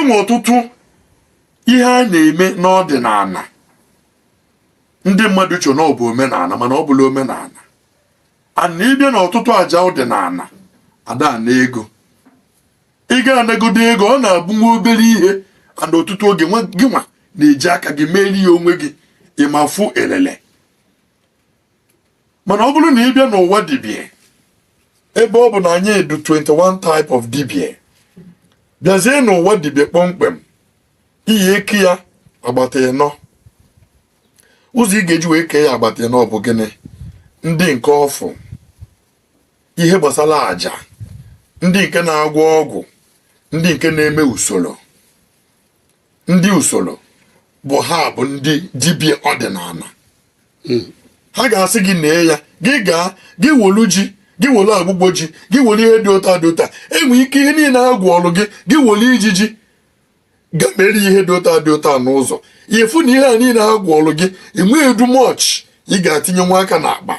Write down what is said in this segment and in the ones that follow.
enwe ọtụtụ ihe a na-eme n'ọdịnala ndị mmadụ chọ na ọ bụ omenala mana ọ bụla omenala. Ana ịbịa na ọtụtụ aja ọdịnala ada na ego. Ị ga-anagodo ego ọ na-abụ nwa obere ihe ana ọtụtụ oge gị nwa na-eji aka gị merie ya onwe gị ịmafu elele. Mana ọ bụrụ na ịbịa n'ụwa dibịa ebe ọ bụ na anyị edu 21 type of dibịa bịazie n'ụwa dibịa kpọmkwem ihe eke ya agbata ịnọ. Ụzọ ị ga-eji wee kee ya agbata ịnọ bụ gịnị? Ndị nke ọfụ, ihe gbasara aja, ndị nke na-agwọ ọgwụ, ndị nke na-eme usoro. Ndị usoro bụ ha bụ ndị dibịa ọdịnala. Ha ga-asị gị nee ya, gị wolu ji, gị wolu agbụgbọ ji, gị wolu ihe dị ụta dị ụta. Enwe ike ihe niile agwụ ọrụ gị wolu ijiji ga-emeri ihe dị ụta dị ụta n'ụzọ. Ifu na ihe a niile agwụ ọrụ gị enweghị edu much ị ga-atinye nwa aka n'akpa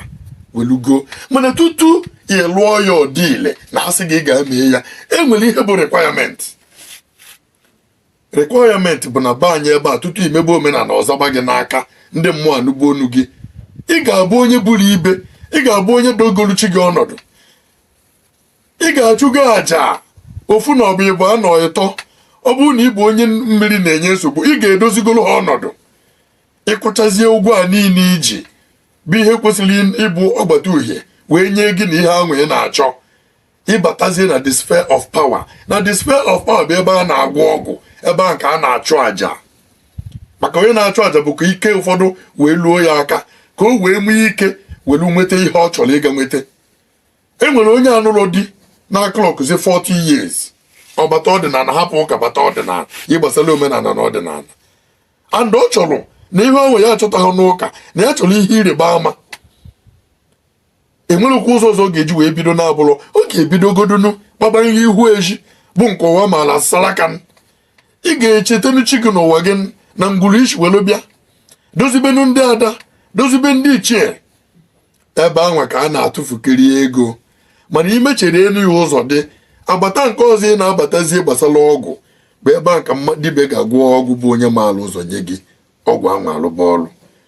welugo. Mana tutu ị lụọ ya ọdịile na asị gị ga-eme ya, enwere ihe bụ requirement. Requirement bụ na be anyị ebe a tutu imebe omenala ọzaba gị n'aka ndị mmụọ anụgbo onu gị. Ị ga-abụ onye buru ibe, ị ga-abụ onye dogoluchi gị ọnọdụ. Ị ga-achụgo aja ofu na ọbụ ịbụ anọ ịtọ. Ọ bụrụ na ị bụ onye mmiri na-enye nsogbu, ị ga-edozigolo ha ọnọdụ. Ịkụchazie ụgwọ a niile iji bụ ihe kwesịrị ịbụ ọgbata uhie wee nye gị na ihe ahụ ị na-achọ. Ịbatazie na the sphere of power. Na the sphere of power bụ ebe a na-agwọ ọgwụ, ebe a ka a na-achụ aja. Maka onye na-achụ aja bụ ka ike ụfọdụ wee luo ya aka ka o wee nwee ike were nweta ihe ọ chọrọ ịga nweta. E nwere onye anụrụ di na klọkụzi 40 years. Ọ bata ọdịnala hapụ ụka bata ọdịnala ịgbasara omenala na ọdịnala. And ọ chọrọ na ihe ahụ ya achọtaghị n'ụka na ya chọrọ ihe ịrịba ama. Enwerekwa ụzọ ọzọ ga-eji wee bido na-abụrụ ọ ga-ebidogodonu kpabara ihe ihu eji bụ nke ụwa maala salakan. Ị ga-echetenu chi gị n'ụwa gị na ngwuru ishi welu bịa dozibenu ndị ada, dozibe ndị ichie. Ebe anwa ka a na-atụfukiri ego. Mana imechere elu ya ụzọ dị agbata nke ọzọ ị na-abatazie gbasara ọgwụ bụ ebe a ka dibịa ga-agwọ ọgwụ bụ onye maala ụzọ nye gị ọgwụ anwa alụba ọrụ.